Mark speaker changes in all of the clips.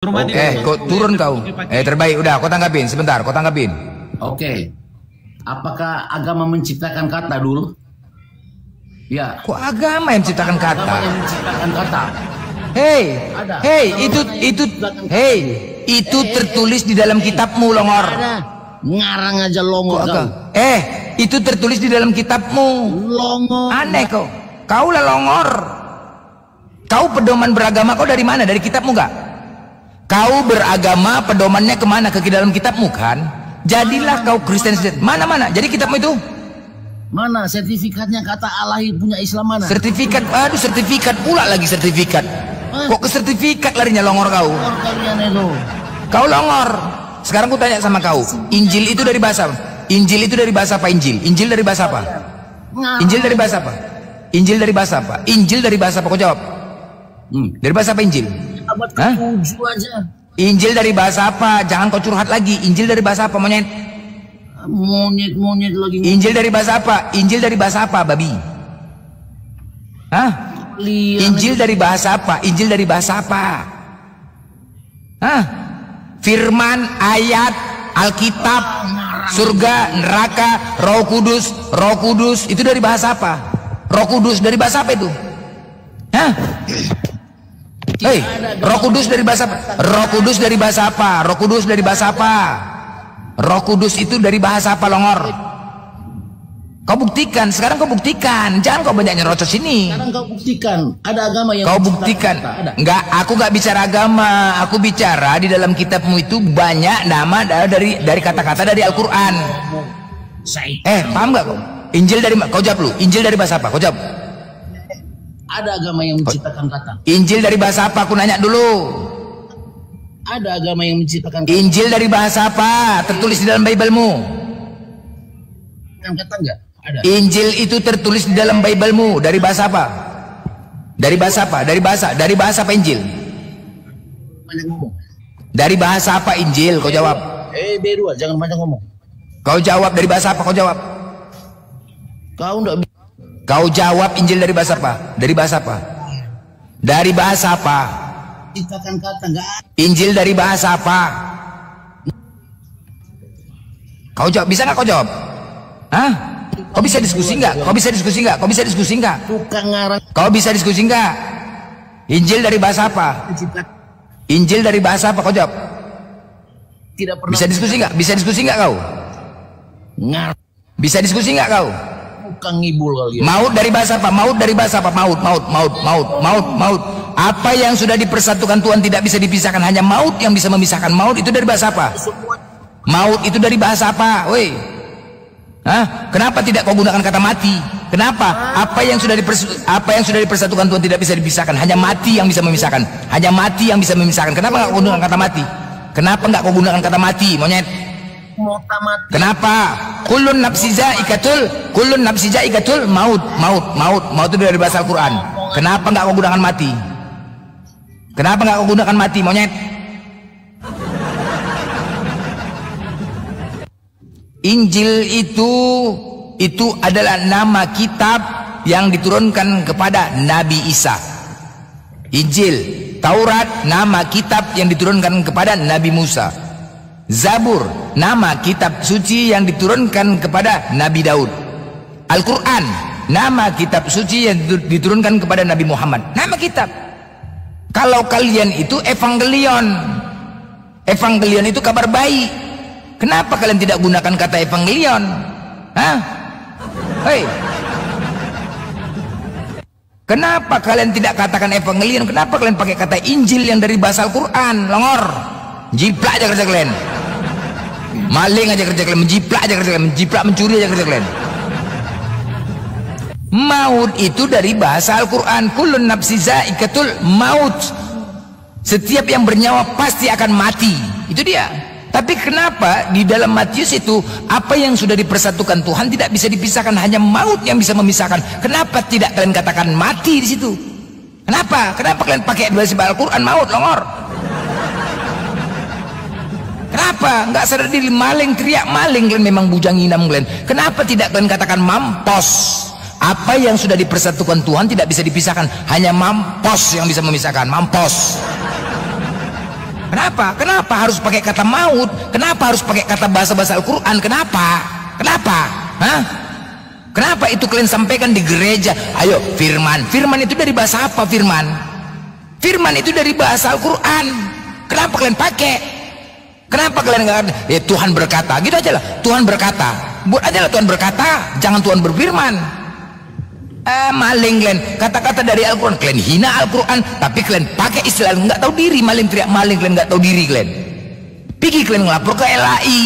Speaker 1: Oke, kau turun kau. Terbaik, udah, kau tanggapin sebentar, kau tanggapin.
Speaker 2: Oke. Apakah agama menciptakan kata dulu? Ya.
Speaker 1: Kok agama yang menciptakan kata?
Speaker 2: Agama yang menciptakan kata.
Speaker 1: Itu tertulis di dalam kitabmu, Longor.
Speaker 2: Ada. Ngarang aja longor kau.
Speaker 1: Itu tertulis di dalam kitabmu.
Speaker 2: Longor.
Speaker 1: Aneh kau. Kau lah Longor. Kau pedoman beragama kau dari mana? Dari kitabmu gak? Kau beragama pedomannya kemana? Ke dalam kitabmu kan? Jadilah kau Kristen. Mana? Jadi kitabmu itu?
Speaker 2: Mana sertifikatnya kata Allah punya Islam mana?
Speaker 1: Sertifikat, aduh sertifikat pula lagi sertifikat. Kok ke sertifikat larinya Longor kau? Kau Longor. Sekarang ku tanya sama kau, Injil itu dari bahasa apa? Injil itu dari bahasa apa? Injil dari bahasa apa? Injil dari bahasa apa? Injil dari bahasa apa? Injil dari bahasa apa? Kau jawab. Dari bahasa apa Injil? Hah? Injil dari bahasa apa? Jangan kau curhat lagi. Injil dari bahasa apa, monyet?
Speaker 2: Monyet lagi.
Speaker 1: Injil dari bahasa apa? Injil dari bahasa apa, babi? Hah? Injil dari bahasa apa? Injil dari bahasa apa? Hah? Firman, ayat, Alkitab, surga, neraka, Roh Kudus, itu dari bahasa apa? Roh Kudus dari bahasa apa itu? Hah? Roh Kudus dari bahasa apa? Roh Kudus dari bahasa apa? Roh Kudus dari bahasa apa? Roh Kudus itu dari bahasa apa, Longor? Kau buktikan, sekarang kau buktikan. Jangan kau banyak nyerocos ini.
Speaker 2: Sekarang kau buktikan, ada agama yang
Speaker 1: kau buktikan. Enggak, aku enggak bicara agama. Aku bicara di dalam kitabmu itu banyak nama dari kata-kata dari Al-Qur'an. Paham enggak kau? Injil dari kau jawab dulu. Injil dari bahasa apa? Kau jawab.
Speaker 2: Ada agama yang menciptakan kata.
Speaker 1: Injil dari bahasa apa? Aku nanya dulu.
Speaker 2: Ada agama yang menciptakan kata.
Speaker 1: Injil dari bahasa apa? Tertulis di dalam Biblemu.
Speaker 2: Kata enggak? Ada.
Speaker 1: Injil itu tertulis di dalam Biblemu. Dari bahasa apa? Dari bahasa apa? Dari bahasa apa Injil?
Speaker 2: Banyak ngomong.
Speaker 1: Dari bahasa apa Injil? Kau jawab.
Speaker 2: B2, jangan banyak ngomong.
Speaker 1: Kau jawab dari bahasa apa? Kau jawab.
Speaker 2: Kau enggak.
Speaker 1: Kau jawab Injil dari bahasa apa? Dari bahasa apa? Dari bahasa apa?
Speaker 2: Ciptakan kata enggak.
Speaker 1: Injil dari bahasa apa? Kau jawab, bisa nggak kau jawab? Hah? Kau bisa diskusi nggak? Kau bisa diskusi nggak? Kau bisa diskusi nggak?
Speaker 2: Tukang ngarang.
Speaker 1: Kau bisa diskusi nggak? Injil dari bahasa apa? Injil dari bahasa apa? Kau jawab.
Speaker 2: Tidak pernah.
Speaker 1: Bisa diskusi nggak? Bisa diskusi nggak kau?
Speaker 2: Ngar.
Speaker 1: Bisa diskusi nggak kau?
Speaker 2: Tukang ngibul kali ya.
Speaker 1: Maut dari bahasa apa? Maut dari bahasa apa? Maut. Apa yang sudah dipersatukan Tuhan tidak bisa dipisahkan, hanya maut yang bisa memisahkan. Maut itu dari bahasa apa? Maut itu dari bahasa apa? Woi. Hah? Kenapa tidak kau gunakan kata mati? Kenapa? Apa yang sudah dipersatukan Tuhan tidak bisa dipisahkan, hanya mati yang bisa memisahkan. Hanya mati yang bisa memisahkan. Kenapa enggak kau gunakan kata mati? Kenapa enggak kau gunakan kata mati, monyet? Kenapa? Kullun nafsi za'iqatul maut itu dari bahasa Al-Qur'an. Kenapa enggak kau gunakan mati? Kenapa enggak kau gunakan mati, monyet? Injil itu adalah nama kitab yang diturunkan kepada Nabi Isa. Injil, Taurat, nama kitab yang diturunkan kepada Nabi Musa. Zabur, nama kitab suci yang diturunkan kepada Nabi Daud. Al-Quran, nama kitab suci yang diturunkan kepada Nabi Muhammad. Nama kitab. Kalau kalian itu evangelion itu kabar baik. Kenapa kalian tidak gunakan kata evangelion? Hah? Hei. Kenapa kalian tidak katakan evangelion? Kenapa kalian pakai kata Injil yang dari bahasa Al-Quran? Longor. Jiplak aja kerja kalian. Maling aja kerja kalian. Menjiplak aja kerja kalian. Menjiplak, mencuri aja kerja kalian. Maut itu dari bahasa Al-Quran. Kullun nafsi za'iqatul maut. Setiap yang bernyawa pasti akan mati. Itu dia. Tapi kenapa di dalam Matius itu apa yang sudah dipersatukan Tuhan tidak bisa dipisahkan, hanya maut yang bisa memisahkan? Kenapa tidak kalian katakan mati di situ? Kenapa? Kenapa kalian pakai bahasa Al-Quran maut, Longor? Kenapa? Nggak sadar diri, maling, teriak maling kalian, memang bujang inam kalian. Kenapa tidak kalian katakan mampos? Apa yang sudah dipersatukan Tuhan tidak bisa dipisahkan, hanya mampos yang bisa memisahkan. Mampos. Kenapa? Kenapa harus pakai kata maut? Kenapa harus pakai kata bahasa-bahasa Al-Quran? Kenapa? Kenapa? Hah? Kenapa itu kalian sampaikan di gereja? Ayo, firman. Firman itu dari bahasa apa firman? Firman itu dari bahasa Al-Quran. Kenapa kalian pakai? Kenapa kalian nggak? Ya Tuhan berkata, gitu aja lah. Tuhan berkata, buat aja lah Tuhan berkata. Jangan Tuhan berfirman. Maling kalian. Kata-kata dari Al-Quran. Kalian hina Al-Quran, tapi kalian pakai istilah nggak tahu diri. Maling teriak maling, kalian nggak tahu diri kalian. Pergi kalian ngelapor ke LAI.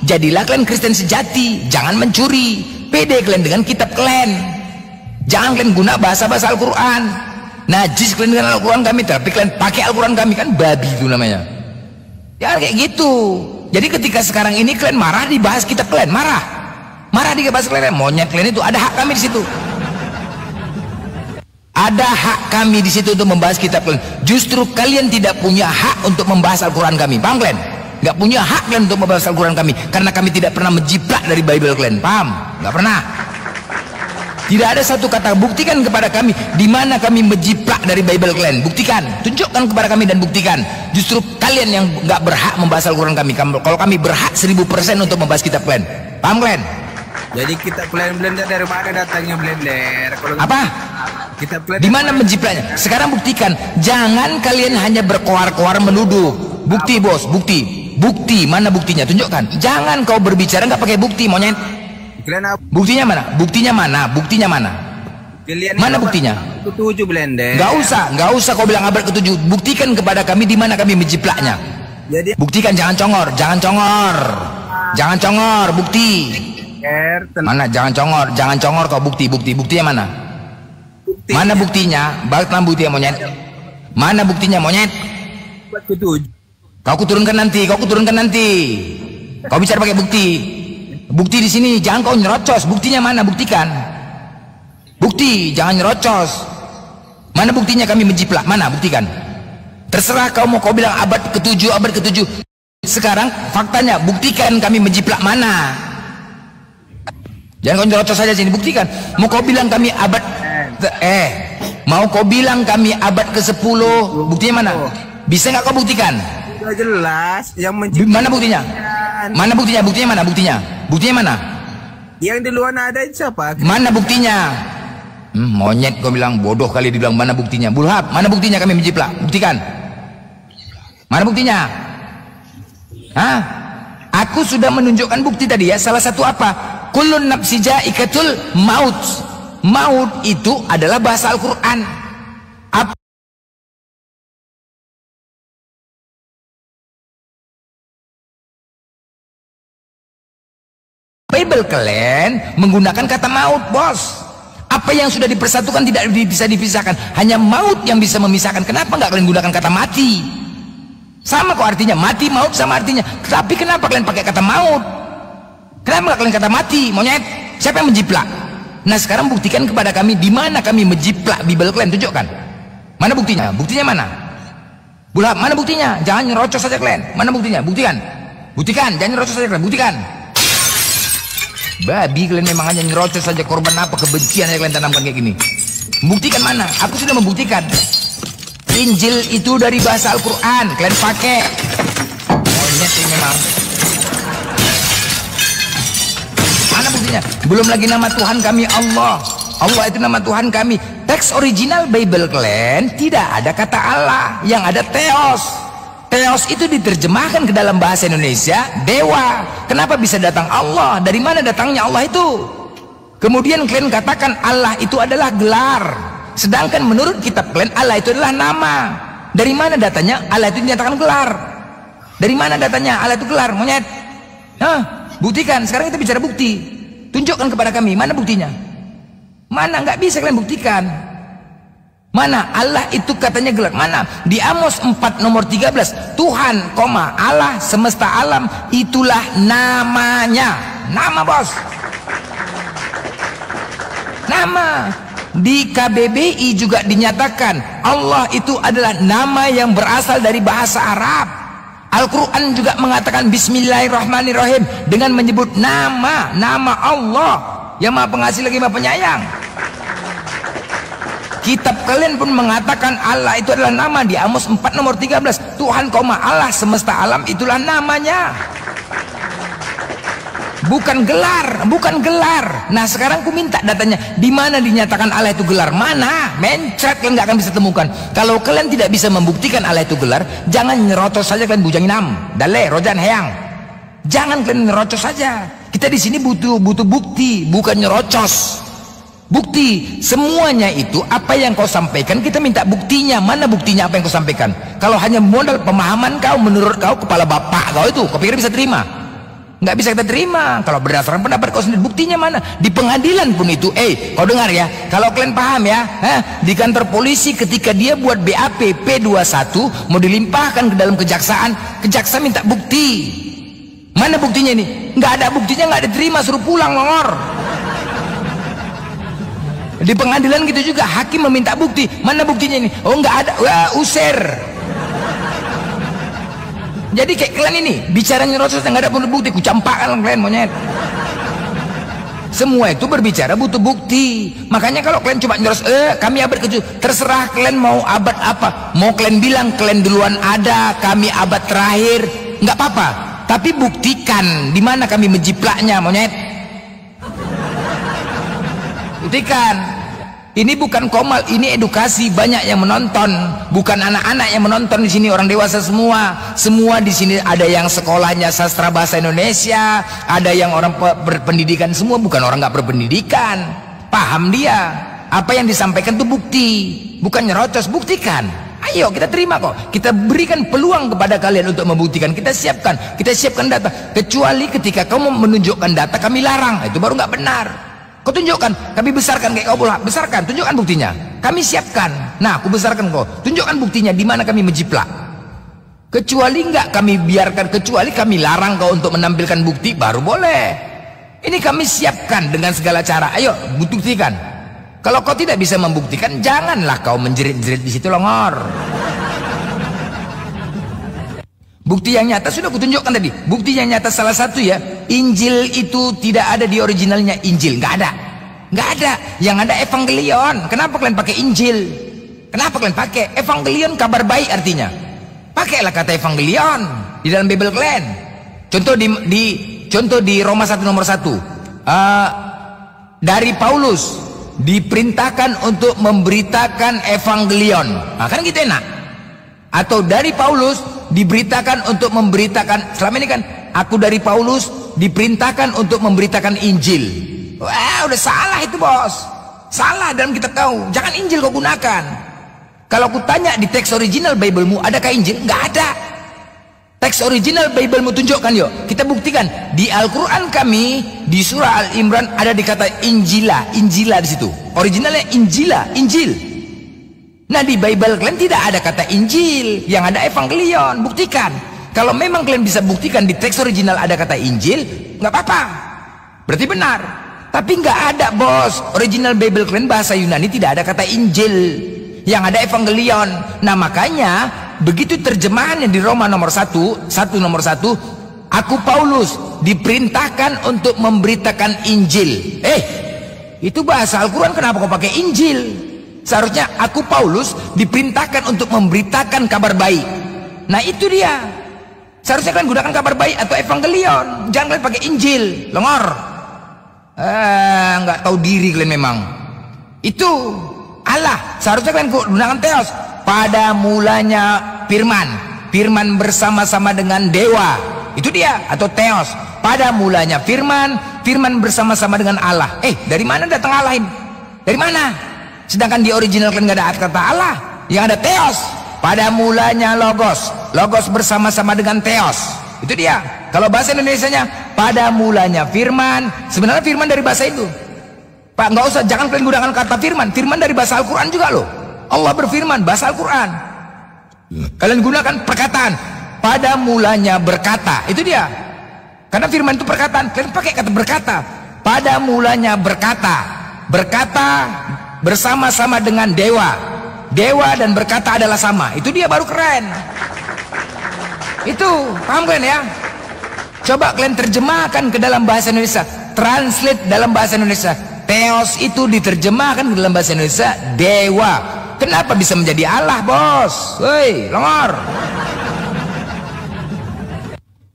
Speaker 1: Jadilah kalian Kristen sejati. Jangan mencuri. Pede kalian dengan kitab kalian. Jangan kalian guna bahasa-bahasa Al-Quran. Najis kalian dengan Al-Quran kami, tapi kalian pakai Al-Quran kami, kan babi itu namanya. Ya kayak gitu. Jadi ketika sekarang ini kalian marah dibahas kitab kalian, marah dibahas kalian, monyet kalian itu, ada hak kami di situ. Ada hak kami di situ untuk membahas kitab kalian. Justru kalian tidak punya hak untuk membahas Al-Quran kami, paham kalian? Gak punya hak kalian untuk membahas Al-Quran kami, karena kami tidak pernah menjiplak dari Bible kalian, paham? Gak pernah. Tidak ada satu kata. Buktikan kepada kami di mana kami menjiplak dari Bible kalian. Buktikan, tunjukkan kepada kami dan buktikan. Justru kalian yang nggak berhak membahas Al-Quran kami. Kalau kami berhak 1000% untuk membahas kitab kalian. Paham kalian?
Speaker 3: Jadi kitab kalian Blender dari mana datangnya Blender? Kalau
Speaker 1: apa?
Speaker 3: Kitab kalian
Speaker 1: di mana menjiplaknya? Sekarang buktikan. Jangan kalian hanya berkoar-koar menuduh. Bukti bos, bukti. Bukti, mana buktinya? Tunjukkan. Jangan kau berbicara nggak pakai bukti, monyet. Buktinya mana? Buktinya mana? Buktinya mana? Mana buktinya?
Speaker 3: Ketujuh Blender.
Speaker 1: Nggak usah kau bilang abad ke-7. Buktikan kepada kami di mana kami menjiplaknya.
Speaker 3: Jadi
Speaker 1: buktikan, jangan congor, jangan congor, bukti. Mana? Jangan congor kau, buktinya mana? Mana buktinya? Balik buktinya monyet. Mana buktinya monyet? Kau kuturunkan nanti. Kau bicara pakai bukti. Bukti di sini, jangan kau nyerocos. Buktinya mana? Buktikan. Bukti, jangan nyerocos. Mana buktinya kami menjiplak? Mana? Buktikan. Terserah kau mau kau bilang abad ke-7. Sekarang faktanya, buktikan kami menjiplak mana? Jangan kau nyerocos saja sini, buktikan. Mau kau bilang kami abad ke-10, buktinya mana? Bisa nggak kau buktikan?
Speaker 3: Sudah jelas yang
Speaker 1: mana buktinya? Mana buktinya? Buktinya mana?
Speaker 3: Yang di luar ada siapa?
Speaker 1: Mana buktinya? Monyet kau bilang, bodoh kali dibilang mana buktinya. Bulhab, mana buktinya kami menjiplak? Buktikan. Mana buktinya? Hah? Aku sudah menunjukkan bukti tadi ya. Salah satu apa? Kullun nafsi ja'ikatul maut. Maut itu adalah bahasa Al-Quran. Bible kalian menggunakan kata maut, bos. Apa yang sudah dipersatukan tidak bisa dipisahkan. Hanya maut yang bisa memisahkan. Kenapa nggak kalian gunakan kata mati? Sama kok artinya, mati maut sama artinya. Tapi kenapa kalian pakai kata maut? Kenapa nggak kalian kata mati, monyet? Siapa yang menjiplak? Nah sekarang buktikan kepada kami di mana kami menjiplak Bible kalian, tunjukkan. Mana buktinya? Buktinya mana? Bulhab, mana buktinya? Jangan nyerocos saja kalian. Mana buktinya? Buktikan, jangan nyerocos saja kalian. Buktikan. Babi kalian memang hanya nyerocos saja. Korban apa? Kebencian yang kalian tanamkan kayak gini. Buktikan mana? Aku sudah membuktikan. Injil itu dari bahasa Al-Quran. Kalian pakai. Monyet ini memang. Mana buktinya? Belum lagi nama Tuhan kami Allah. Allah itu nama Tuhan kami. Teks original Bible kalian tidak ada kata Allah. Yang ada Theos. Theos itu diterjemahkan ke dalam bahasa Indonesia dewa. Kenapa bisa datang Allah? Dari mana datangnya Allah itu? Kemudian kalian katakan Allah itu adalah gelar. Sedangkan menurut kitab kalian Allah itu adalah nama. Dari mana datanya Allah itu dinyatakan gelar? Dari mana datanya Allah itu gelar, monyet? Hah? Buktikan. Sekarang kita bicara bukti. Tunjukkan kepada kami. Mana buktinya? Mana? Nggak bisa kalian buktikan. Mana? Allah itu katanya gelar. Mana? Di Amos 4 nomor 13. Tuhan, Allah semesta alam itulah namanya. Nama, bos. Nama. Di KBBI juga dinyatakan Allah itu adalah nama yang berasal dari bahasa Arab. Al-Quran juga mengatakan Bismillahirrahmanirrahim dengan menyebut nama Allah yang Maha Pengasih lagi Maha Penyayang. Kitab kalian pun mengatakan Allah itu adalah nama. Di Amos 4 nomor 13, Tuhan koma Allah semesta alam itulah namanya, bukan gelar, bukan gelar. Nah sekarang ku minta datanya, di mana dinyatakan Allah itu gelar? Mana? Mencret, kalian nggak akan bisa temukan. Kalau kalian tidak bisa membuktikan Allah itu gelar, jangan nyerocos saja kalian bujang inam, dale, rojan heyang. Jangan kalian nyerocos saja. Kita di sini butuh bukti, bukan nyerocos. Bukti semuanya itu apa yang kau sampaikan, kita minta buktinya. Mana buktinya apa yang kau sampaikan? Kalau hanya modal pemahaman kau, menurut kau, kepala bapak kau itu, kau pikir bisa terima? Nggak bisa kita terima. Kalau berdasarkan pendapat kau sendiri, buktinya mana? Di pengadilan pun itu. Kau dengar ya, kalau kalian paham ya, di kantor polisi ketika dia buat BAP P21 mau dilimpahkan ke dalam kejaksaan, kejaksa minta bukti. Mana buktinya ini? Nggak ada buktinya, nggak diterima, suruh pulang, longor. Di pengadilan gitu juga, hakim meminta bukti. Mana buktinya ini? Oh nggak ada, wah, usir. Jadi kayak kalian ini bicara nyerocos yang nggak ada bukti, ku campakkan kalian monyet. Semua itu berbicara butuh bukti. Makanya kalau kalian coba nyerocos, kami abad ke-7, terserah kalian mau abad apa. Mau kalian bilang kalian duluan ada, kami abad terakhir, nggak apa-apa. Tapi buktikan di mana kami menjiplaknya, monyet. Buktikan. Ini bukan komal, ini edukasi. Banyak yang menonton, bukan anak-anak yang menonton di sini, orang dewasa semua. Semua di sini ada yang sekolahnya sastra bahasa Indonesia, ada yang orang berpendidikan semua, bukan orang nggak berpendidikan. Paham dia. Apa yang disampaikan itu bukti, bukan nyerocos. Buktikan. Ayo kita terima kok. Kita berikan peluang kepada kalian untuk membuktikan. Kita siapkan data. Kecuali ketika kamu menunjukkan data, kami larang. Itu baru nggak benar. Kau tunjukkan, kami besarkan kayak kau bola, besarkan, tunjukkan buktinya. Kami siapkan. Nah, aku besarkan kau. Tunjukkan buktinya di mana kami menjiplak. Kecuali enggak kami biarkan, kecuali kami larang kau untuk menampilkan bukti, baru boleh. Ini kami siapkan dengan segala cara. Ayo, buktikan. Kalau kau tidak bisa membuktikan, janganlah kau menjerit-jerit di situ, longor. Bukti yang nyata sudah kutunjukkan tadi. Bukti yang nyata salah satu ya, Injil itu tidak ada di originalnya. Injil nggak ada, nggak ada. Yang ada Evangelion. Kenapa kalian pakai Injil? Kenapa kalian pakai Evangelion? Kabar baik artinya. Pakailah kata Evangelion di dalam Bible kalian. Contoh di Roma 1 nomor 1. Dari Paulus diperintahkan untuk memberitakan Evangelion. Nah, kan gitu enak. Atau dari Paulus diberitakan untuk memberitakan, selama ini kan aku dari Paulus diperintahkan untuk memberitakan Injil. Wah, udah salah itu, bos. Salah dalam kitab kau. Jangan Injil kau gunakan. Kalau aku tanya di teks original Biblemu, adakah Injil? Nggak ada. Teks original Biblemu tunjukkan yuk. Kita buktikan. Di Al-Quran kami, di surah Al-Imran ada dikata Injila. Injila di situ. Originalnya Injila, Injil. Nah di Bible kalian tidak ada kata Injil, yang ada Evangelion. Buktikan. Kalau memang kalian bisa buktikan di teks original ada kata Injil, nggak apa-apa, berarti benar. Tapi nggak ada, bos. Original Bible kalian bahasa Yunani tidak ada kata Injil, yang ada Evangelion. Nah makanya begitu terjemahannya di Roma nomor 1 nomor 1, aku Paulus diperintahkan untuk memberitakan Injil. Itu bahasa Al-Quran, kenapa kau pakai Injil? Seharusnya aku Paulus diperintahkan untuk memberitakan kabar baik. Nah itu dia. Seharusnya kalian gunakan kabar baik atau Evangelion. Jangan kalian pakai Injil, longor. Nggak tahu diri kalian memang. Itu Allah. Seharusnya kalian gunakan Theos. Pada mulanya firman. Firman bersama-sama dengan dewa. Itu dia, atau Theos. Pada mulanya firman. Firman bersama-sama dengan Allah. Dari mana datang Allah ini? Dari mana? Sedangkan di original kan nggak ada kata Allah, yang ada Theos. Pada mulanya Logos, Logos bersama-sama dengan Theos. Itu dia. Kalau bahasa Indonesianya, pada mulanya firman. Sebenarnya firman dari bahasa itu, Pak, nggak usah, jangan kalian gunakan kata firman. Firman dari bahasa Al-Quran juga loh. Allah berfirman, bahasa Al-Quran. Kalian gunakan perkataan. Pada mulanya berkata. Itu dia. Karena firman itu perkataan. Kalian pakai kata berkata. Pada mulanya berkata. Berkata bersama-sama dengan dewa. Dewa dan berkata adalah sama. Itu dia, baru keren. Itu paham kalian ya? Coba kalian terjemahkan ke dalam bahasa Indonesia. Translate dalam bahasa Indonesia. Theos itu diterjemahkan dalam bahasa Indonesia dewa. Kenapa bisa menjadi Allah, bos? Woi, longor.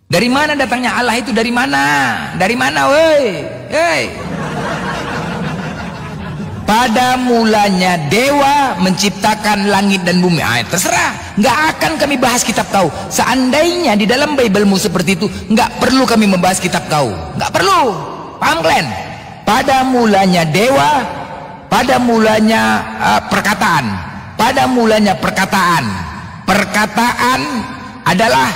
Speaker 1: Dari mana datangnya Allah itu? Dari mana? Dari mana, woi? Hei. Pada mulanya dewa menciptakan langit dan bumi. Terserah, nggak akan kami bahas kitab kau. Seandainya di dalam Biblemu seperti itu, nggak perlu kami membahas kitab kau. Nggak perlu. Paham kalian? Pada mulanya dewa, pada mulanya perkataan. Pada mulanya perkataan. Perkataan adalah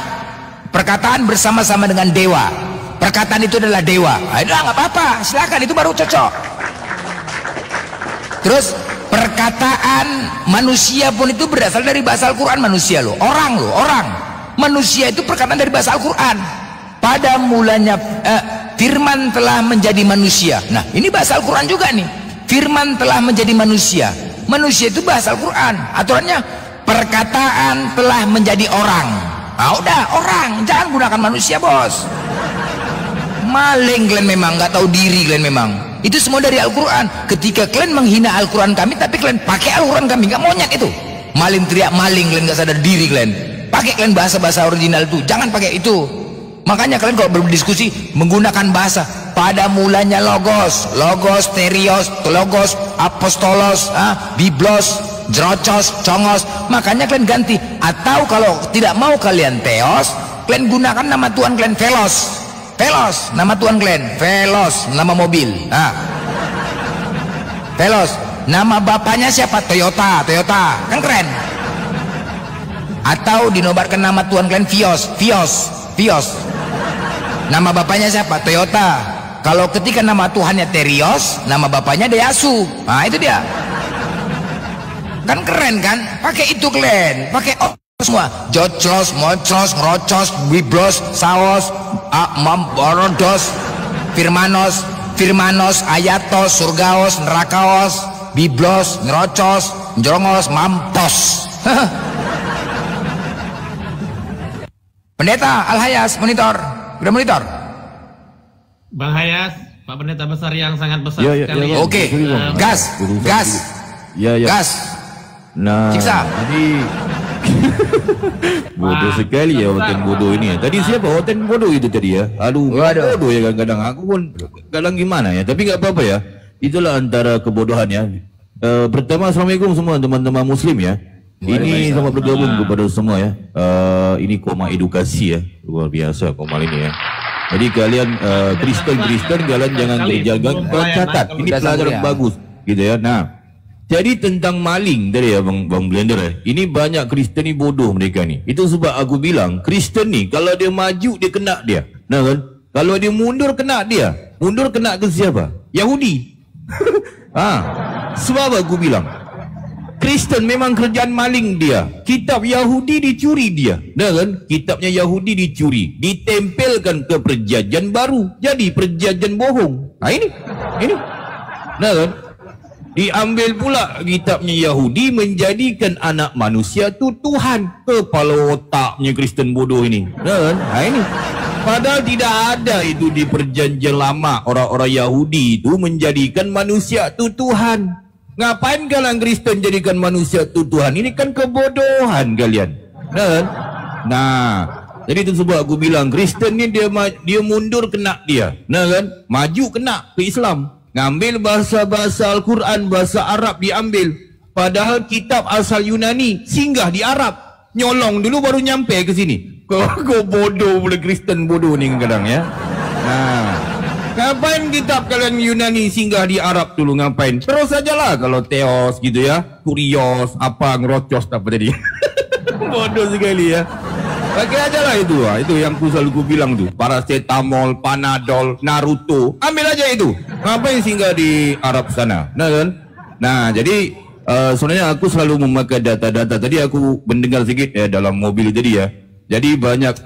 Speaker 1: perkataan bersama-sama dengan dewa. Perkataan itu adalah dewa. Itu nggak apa-apa, silakan, itu baru cocok. Terus perkataan manusia pun itu berasal dari bahasa Al-Quran. Manusia loh, orang. Manusia itu perkataan dari bahasa Al-Quran. Pada mulanya firman telah menjadi manusia. Nah, ini bahasa Al-Quran juga nih. Firman telah menjadi manusia. Manusia itu bahasa Al-Quran. Aturannya perkataan telah menjadi orang. Udah, orang. Jangan gunakan manusia, bos. Maling kalian memang, nggak tahu diri kalian memang. Itu semua dari Al-Quran. Ketika kalian menghina Al-Quran kami, tapi kalian pakai Al-Quran kami, nggak monyet itu. Maling teriak maling, kalian nggak sadar diri kalian. Pakai kalian bahasa-bahasa original itu, jangan pakai itu. Makanya kalian kalau berdiskusi menggunakan bahasa. Pada mulanya logos, terios, logos, apostolos, biblos, jerocos, congos. Makanya kalian ganti. Atau kalau tidak mau kalian theos, kalian gunakan nama Tuhan kalian velos. Velos, nama Tuhan kalian. Velos, nama mobil. Velos, nama bapaknya siapa? Toyota. Kan keren. Atau dinobatkan nama Tuhan kalian Vios. Nama bapaknya siapa? Toyota. Kalau ketika nama Tuhannya Terios, nama bapaknya Deyasu. Itu dia. Kan keren kan? Pakai itu kalian. Pakai semua. Joclos, mocos, ngerocos, biblos, saos, Borodos, Firmanos, Ayatos, Surgaos, Nerakaos, Biblos, Nerocos, Njrongos, Mampos. Pendeta Al-Hayas, monitor. Udah monitor?
Speaker 4: Bang Hayas, Pak Pendeta besar yang sangat besar sekali.
Speaker 1: Oke, gas. Gas.
Speaker 5: Nah,
Speaker 1: siksa.
Speaker 5: Jadi bodoh sekali ya hoten bodoh ini ya. Tadi siapa hoten bodoh itu tadi ya? Aduh, bodoh ya kadang-kadang. Aku pun kadang gimana ya. Tapi nggak apa-apa ya. Itulah antara kebodohan ya. Pertama, assalamualaikum semua teman-teman muslim ya. Ini selamat bergabung kepada semua ya. Ini koma edukasi ya. Luar biasa koma ini ya. Jadi kalian Kristen kalian jangan terjaga. Catat. Ini pelajaran bagus gitu ya. Nah, jadi tentang maling tadi ya Bang Blender ya. Ini banyak Kristen ni bodoh mereka ni. Itu sebab aku bilang Kristen ni kalau dia maju dia kena dia. Nah kan? Kalau dia mundur kena dia. Mundur kena ke siapa? Yahudi. Sebab aku bilang Kristen memang kerjaan maling dia. Kitab Yahudi dicuri dia. Nah kan? Kitabnya Yahudi dicuri, ditempelkan ke perjanjian baru. Jadi perjanjian bohong. Ini. Nah kan? Diambil pula kitabnya Yahudi menjadikan anak manusia tu Tuhan. Kepala otaknya Kristen bodoh ini. Nah, ini. Padahal tidak ada itu di perjanjian lama. Orang-orang Yahudi itu menjadikan manusia tu Tuhan. Ngapain kalian Kristen jadikan manusia tu Tuhan? Ini kan kebodohan kalian. Nah, jadi itu sebab aku bilang Kristen ni dia mundur kena dia. Nah kan? Maju kena ke Islam. Ngambil bahasa-bahasa Al-Quran, bahasa Arab diambil. Padahal kitab asal Yunani singgah di Arab. Nyolong dulu baru nyampe ke sini. Kau bodoh boleh Kristen bodoh ni kadang ya. Nah, ngapain kitab kalian Yunani singgah di Arab dulu ngapain? Terus sajalah kalau Theos gitu ya. Kurios, apa ngerocos apa tadi. Bodoh sekali ya. Pakai aja lah itu. Itu yang ku selalu bilang tuh. Paracetamol, Panadol, Naruto. Ambil aja itu. Ngapain singgah di Arab sana? Nah kan? Nah jadi sebenarnya aku selalu memakai data-data. Tadi aku mendengar sedikit ya dalam mobil tadi ya. Jadi banyak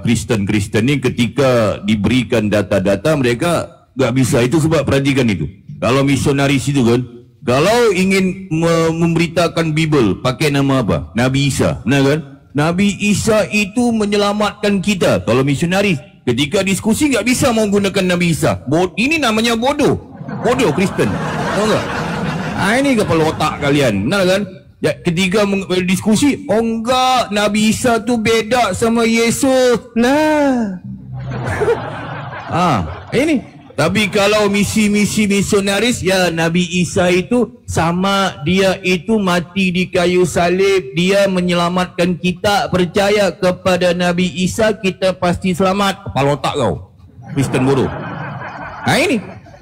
Speaker 5: Kristen ni ketika diberikan data-data mereka nggak bisa. Itu sebab perhatikan itu. Kalau misionaris itu kan. Kalau ingin memberitakan Bible pakai nama apa? Nabi Isa. Nah kan? Nabi Isa itu menyelamatkan kita. Kalau misionaris ketika diskusi nggak bisa menggunakan Nabi Isa. Ini namanya bodoh. Bodoh Kristen. Tahu tak? Ini kepala otak kalian. Benar kan? Ya, ketika berdiskusi, oh enggak, Nabi Isa tu beda sama Yesus. Lah. Ini. Tapi kalau misi-misi misionaris, ya Nabi Isa itu sama, dia itu mati di kayu salib, dia menyelamatkan kita, percaya kepada Nabi Isa kita pasti selamat. Kepala otak kau, Kristen bodoh. Ini.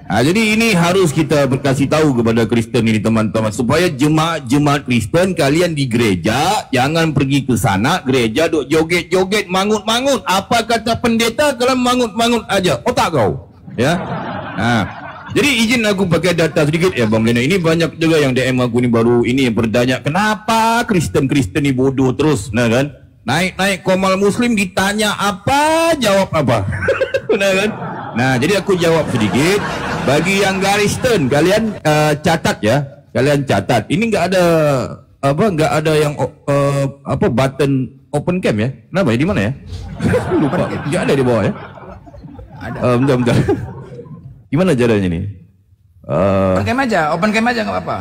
Speaker 5: Jadi ini harus kita berkasih tahu kepada Kristen ini teman-teman, supaya jemaat Kristen kalian di gereja jangan pergi ke sana gereja duk joget-joget, mangut-mangut. Apa kata pendeta, kalian mangut-mangut aja otak kau, ya. Jadi izin aku pakai data sedikit ya Bang Lena. Ini banyak juga yang DM aku ni baru ini yang bertanya, kenapa Kristen ni bodoh terus, nah kan? Naik Komal Muslim ditanya apa, jawab apa. Benar kan? Nah, jadi aku jawab sedikit. Bagi yang Kristen, kalian catat ya. Kalian catat. Ini enggak ada yang button open cam ya. Kenapa ya? Di mana ya? Lupa. Enggak ada di bawah ya. Ada. Bentar. Gimana caranya nih?
Speaker 1: Open cam aja enggak apa-apa.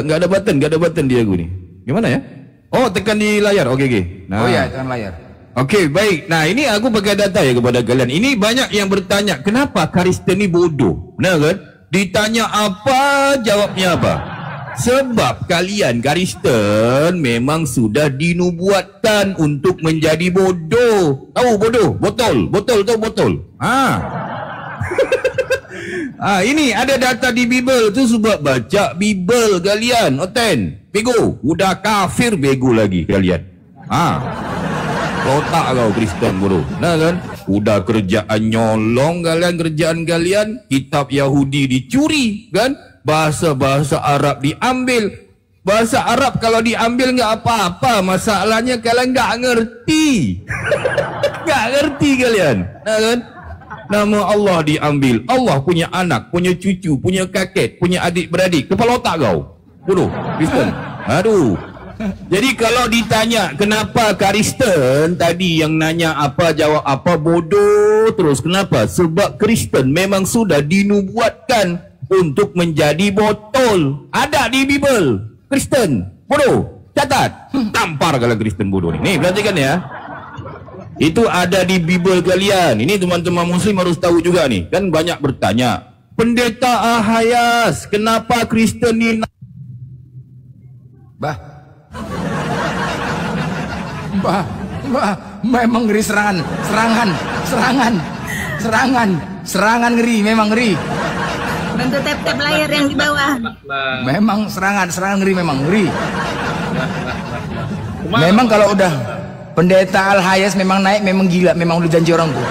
Speaker 5: Enggak ada button di aku nih. Gimana ya? Oh, tekan di layar. Oke. Nah.
Speaker 1: Oh ya, tekan layar.
Speaker 5: Okey, baik. Nah, ini aku pakai data ya kepada kalian. Ini banyak yang bertanya, kenapa Kristen ni bodoh? Benar kan? Ditanya apa, jawabnya apa? Sebab kalian Kristen memang sudah dinubuatkan untuk menjadi bodoh. Tahu bodoh? Botol tahu botol? Ini ada data di Bible tu, sebab baca Bible kalian. Oten, bego. Udah kafir bego lagi kalian. Otak kau Kristen bodoh. Nah kan? Udah kerjaan nyolong kerjaan kalian, kitab Yahudi dicuri kan? Bahasa Arab diambil. Bahasa Arab kalau diambil enggak apa-apa, masalahnya kalian enggak ngerti. Enggak ngerti kalian. Nah kan? Nama Allah diambil. Allah punya anak, punya cucu, punya kakek, punya adik-beradik. Kepala otak kau bodoh Kristen. Aduh. Jadi kalau ditanya kenapa Kristen tadi yang nanya apa jawab apa, bodoh terus. Kenapa? Sebab Kristen memang sudah dinubuatkan untuk menjadi botol. Ada di Bible. Kristen bodoh. Catat. Tampar kalau Kristen bodoh ni. Nih perhatikan ya. Itu ada di Bible kalian. Ini teman-teman Muslim harus tahu juga nih. Kan banyak bertanya, Pendeta Ahayas, kenapa Kristen ni
Speaker 1: memang ngeri serangan ngeri, memang ngeri.
Speaker 6: Bantu tap-tap layar yang di bawah.
Speaker 1: Memang serangan ngeri, memang ngeri. Memang kalau udah Pendeta Al-Hayas memang naik, memang gila, memang udah janji orang tuh.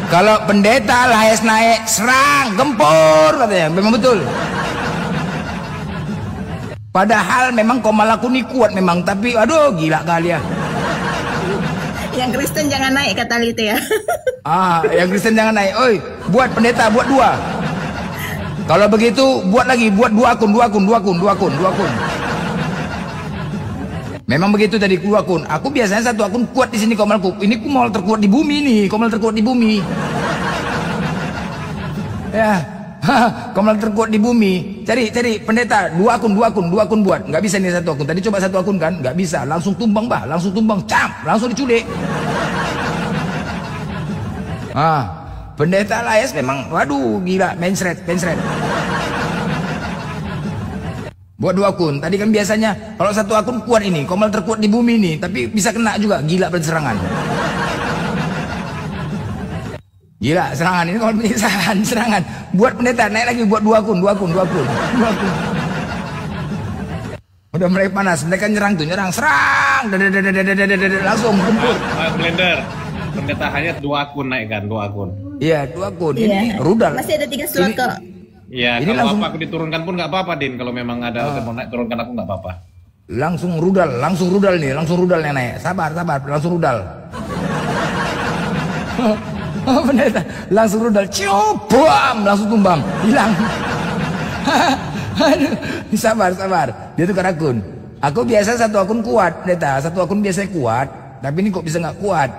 Speaker 1: Kalau Pendeta Al-Hayas naik, serang, gempur katanya, memang betul. Padahal memang Komal aku ni kuat memang, tapi aduh gila kali ya.
Speaker 6: Yang Kristen jangan naik kata Lite ya.
Speaker 1: Yang Kristen jangan naik. Oi, buat pendeta, buat 2. Kalau begitu buat lagi, buat 2 akun. Memang begitu tadi 2 akun. Aku biasanya 1 akun kuat di sini Komalku. Ini Komal terkuat di bumi nih, Komal terkuat di bumi. Ya. Komal terkuat di bumi. Cari pendeta 2 akun buat. Nggak bisa nih 1 akun. Tadi coba 1 akun kan, nggak bisa. Langsung tumbang langsung diculik. Pendeta Layas memang, waduh gila, mencret. Buat 2 akun. Tadi kan biasanya kalau 1 akun kuat ini, Komal terkuat di bumi nih, tapi bisa kena juga, gila berserangan. Gila serangan ini, kalau serangan. Buat pendeta naik lagi, buat 2 akun. Udah mulai panas, mereka nyerang, serang, langsung kumpul.
Speaker 4: Blender, pendeta hanya 2 akun naik kan, 2 akun.
Speaker 1: Iya 2 akun.
Speaker 6: Iya.
Speaker 1: Ini rudal.
Speaker 6: Masih ada 3 slot kok.
Speaker 4: Iya,
Speaker 1: ini
Speaker 4: kalau
Speaker 1: langsung,
Speaker 4: aku diturunkan pun nggak apa-apa Din. Kalau memang ada mau naik turunkan aku nggak apa-apa.
Speaker 1: Langsung rudal nih, langsung rudalnya naik. Sabar, langsung rudal. Pendeta langsung rudal, bam, langsung tumbang, hilang. Aduh, sabar. Dia tukar akun. Aku biasa 1 akun kuat, pendeta. 1 akun biasanya kuat, tapi ini kok bisa nggak kuat?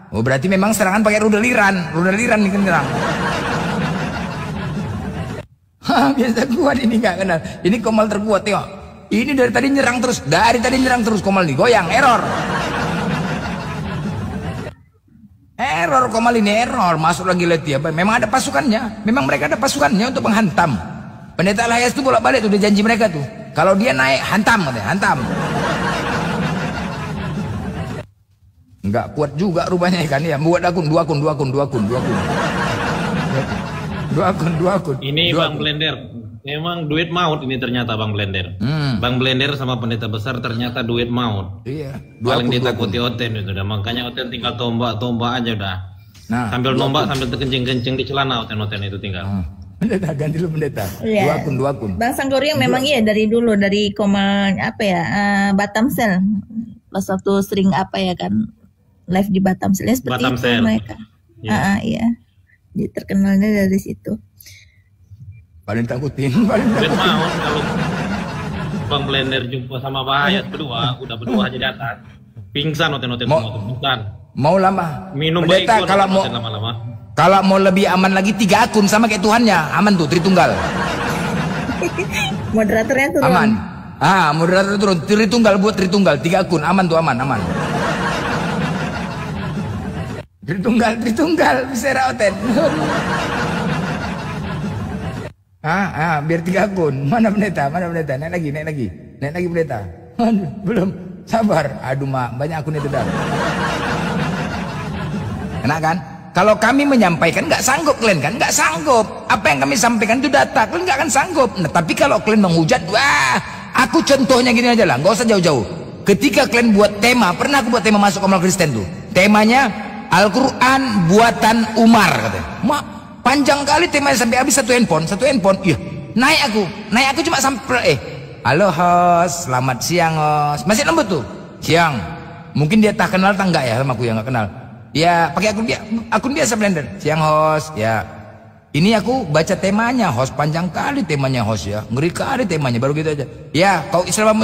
Speaker 1: Oh berarti memang serangan pakai rudal liran nih kan nyerang. Biasa kuat ini nggak kenal. Ini Komal terkuat tengok. Ini dari tadi nyerang terus, Komal nih goyang, error. Error Komal ini error, masuk lagi letih apa? Memang ada pasukannya, memang mereka ada pasukannya untuk menghantam. Pendeta Al-Hayas itu bolak-balik tuh, udah janji mereka tuh. Kalau dia naik hantam katanya, hantam. Enggak kuat juga rupanya kan ya, buat dua akun.
Speaker 4: Ini Bang Blender, memang duit maut ini ternyata Bang Blender. Bang Blender sama pendeta besar ternyata duit maut.
Speaker 1: Iya.
Speaker 4: Paling ditakuti Oten itu udah, makanya Oten tinggal tombak aja udah. Nah, sambil nombak sambil terkencing-kencing di celana Oten itu tinggal.
Speaker 1: Pendeta ganti lu pendeta.
Speaker 6: Iya.
Speaker 1: Dua akun.
Speaker 6: Bang Sangguriang memang iya dari dulu dari Komal apa ya Batam Sel. Pas waktu sering apa ya kan live di Batam Sel seperti
Speaker 4: Batam
Speaker 6: itu
Speaker 4: Sel.
Speaker 6: mereka. Iya. Jadi terkenalnya dari situ.
Speaker 1: Paling takutin.
Speaker 4: Duit maut kalau Bang Blender jumpa sama Bahayat udah berdua aja di atas. Pingsan Oten semua tuh, pingsan.
Speaker 1: Mau lama.
Speaker 4: Minum
Speaker 1: pendeta
Speaker 4: baik
Speaker 1: kalau mau lebih aman lagi 3 akun sama kayak Tuhannya, aman tuh Tritunggal.
Speaker 6: Moderatornya turun.
Speaker 1: Aman. Moderator turun, Tritunggal buat Tritunggal 3 akun, aman tuh aman. Tritunggal bisa Oten. Biar 3 akun. Mana pendeta? Naik lagi pendeta. Aduh, belum. Sabar. Aduh mak, banyak akun itu dah. Enak kan? Kalau kami menyampaikan nggak sanggup kalian kan? Nggak sanggup. Apa yang kami sampaikan itu data, kalian nggak akan sanggup. Nah, tapi kalau kalian menghujat, wah, aku contohnya gini aja lah, nggak usah jauh-jauh. Ketika kalian buat tema, pernah aku buat tema masuk Komal Kristen tuh. Temanya Al-Quran buatan Umar katanya. Mak, panjang kali temanya sampai habis satu handphone. Iya, naik aku cuma sampai halo host, selamat siang host. Masih lembut tuh. Siang. Mungkin dia tak kenal tak enggak ya sama aku yang nggak kenal. Ya pakai akun biasa Blender. Siang host, ya. Ini aku baca temanya host, panjang kali temanya host ya. Ngeri kali temanya, baru gitu aja. Ya, kau Islam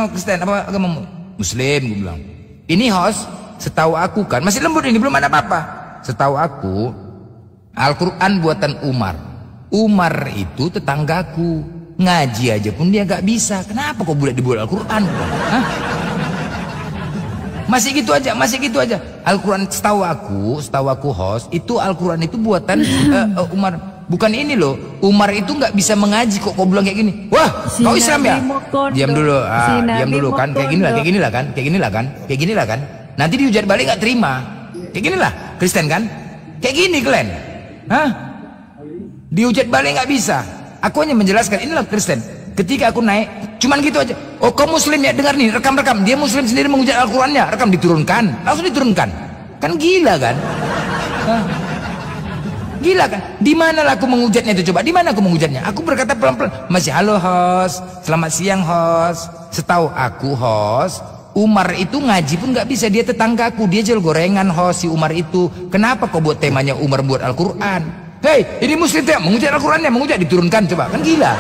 Speaker 1: Kristen apa agama Muslim gue bilang. Ini host, setahu aku kan masih lembut ini belum ada apa-apa. Setahu aku Al-Quran buatan Umar. Umar itu tetanggaku. Ngaji aja pun dia gak bisa. Kenapa kok boleh dibuat Al-Quran? Hah? Masih gitu aja. Al-Quran setahu aku host, itu Al-Quran itu buatan Umar. Bukan ini loh. Umar itu nggak bisa mengaji kok bilang kayak gini. Wah, kau Islam ya? Diam dulu kan. Kayak gini lah kan. Nanti dihujat balik nggak terima. Kayak gini lah. Kristen kan? Kayak gini kalian. Hah? Dihujat balik nggak bisa. Aku hanya menjelaskan inilah Kristen. Ketika aku naik, cuman gitu aja. Oh, kau Muslim ya, dengar nih, rekam. Dia Muslim sendiri menghujat Al-Qurannya, rekam diturunkan, langsung diturunkan. Kan gila kan? Hah? Gila kan? Di mana lah aku menghujatnya itu coba? Di mana aku menghujatnya? Aku berkata pelan-pelan, masih halo host, selamat siang host. Setahu aku host, Umar itu ngaji pun nggak bisa, dia tetanggaku, dia jual gorengan host si Umar itu. Kenapa kau buat temanya Umar buat Al-Quran? Hei, ini Muslim ya, menghujat Al-Qurannya, menghujat diturunkan coba, kan gila.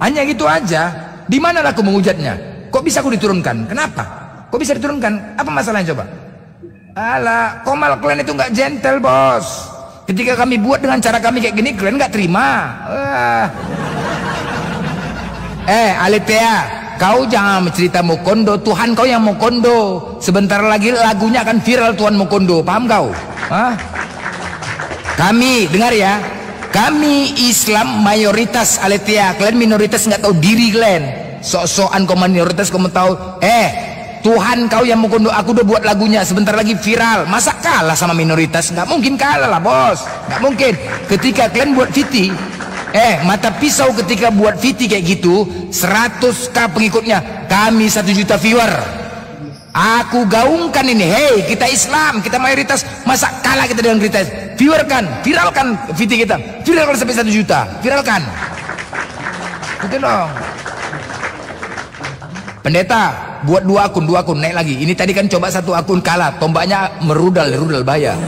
Speaker 1: Hanya gitu aja. Di mana aku menghujatnya? Kok bisa aku diturunkan? Kenapa? Kok bisa diturunkan? Apa masalahnya coba? Alah, Komal kalian itu nggak gentle bos. Ketika kami buat dengan cara kami kayak gini, kalian nggak terima. Aletea, kau jangan cerita Mokondo. Tuhan kau yang Mokondo. Sebentar lagi lagunya akan viral Tuhan Mokondo. Paham kau? Hah? Kami dengar ya. Kami Islam mayoritas Aletea, kalian minoritas nggak tahu diri kalian. Sok-sokan kau minoritas kau tahu. Tuhan kau yang Mokondo, aku udah buat lagunya, sebentar lagi viral. Masa kalah sama minoritas? Nggak mungkin kalah lah bos, nggak mungkin. Ketika kalian buat VT, mata pisau ketika buat VT kayak gitu, 100k pengikutnya, kami 1 juta viewer. Aku gaungkan ini, hei kita Islam, kita mayoritas, masa kalah kita dengan minoritas? Viralkan VT kita, viralkan sampai 1 juta, viralkan. Itu dong. Pendeta, buat 2 akun, naik lagi. Ini tadi kan coba 1 akun kalah, tombaknya merudal bahaya.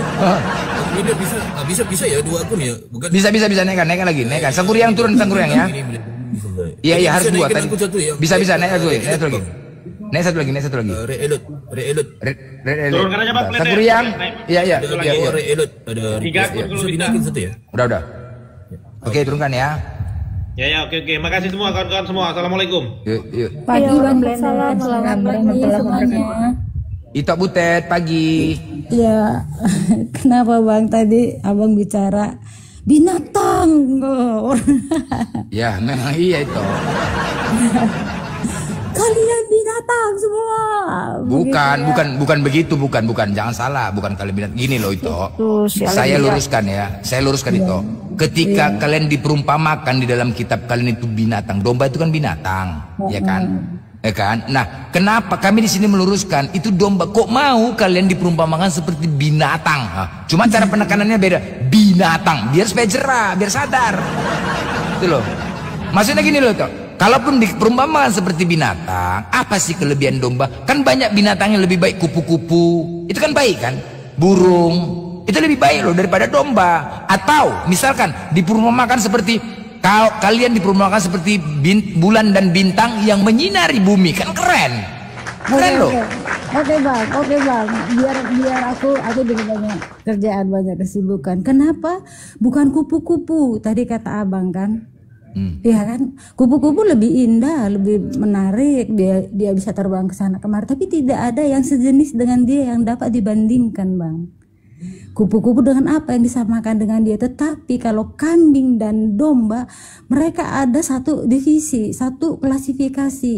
Speaker 5: Bisa ya 2 akun ya? Bukan.
Speaker 1: Bisa naikkan lagi, naikkan. Sangguriang turun ya. Iya harus 2 tadi. Bisa naik lagi. Naik satu lagi. Re-elot.
Speaker 4: Turunkan aja Pak.
Speaker 1: Sangguriang. Iya.
Speaker 5: Re-elot ada
Speaker 4: 3 akun kalau bisa.
Speaker 1: Udah. Oke, turunkan ya.
Speaker 4: Ya, oke. Makasih semua kawan-kawan semua. Assalamualaikum.
Speaker 1: Yuk.
Speaker 6: Pagi Bang Blender. Assalamualaikum semuanya.
Speaker 1: Itok Butet pagi.
Speaker 7: Ya, kenapa Bang tadi Abang bicara binatang?
Speaker 1: Ya, memang iya itu.
Speaker 7: Kalian binatang semua.
Speaker 1: Bukan begitu, bukan. Jangan salah, bukan kalian binatang. Gini loh itu. Saya luruskan itu. Ketika kalian diperumpamakan di dalam kitab kalian itu binatang, domba itu kan binatang, ya kan? Nah, kenapa kami di sini meluruskan itu domba? Kok mau kalian diperumpamakan seperti binatang? Cuma cara penekanannya beda. Binatang, biar supaya jerah, biar sadar. Itu loh. Maksudnya gini loh tuh. Kalaupun diperumpamakan seperti binatang, apa sih kelebihan domba? Kan banyak binatang yang lebih baik, kupu-kupu. Itu kan baik kan? Burung. Itu lebih baik loh daripada domba. Atau misalkan diperumpamakan seperti kalian diperumpamakan seperti bulan dan bintang yang menyinari bumi, kan keren loh.
Speaker 7: Oke bang, biar aku dengan banyak kerjaan, banyak kesibukan. Kenapa bukan kupu-kupu tadi kata abang kan? Ya kan, kupu-kupu lebih indah, lebih menarik, dia bisa terbang ke sana kemari, tapi tidak ada yang sejenis dengan dia yang dapat dibandingkan bang. Kupu-kupu dengan apa yang disamakan dengan dia? Tetapi kalau kambing dan domba, mereka ada satu divisi, satu klasifikasi.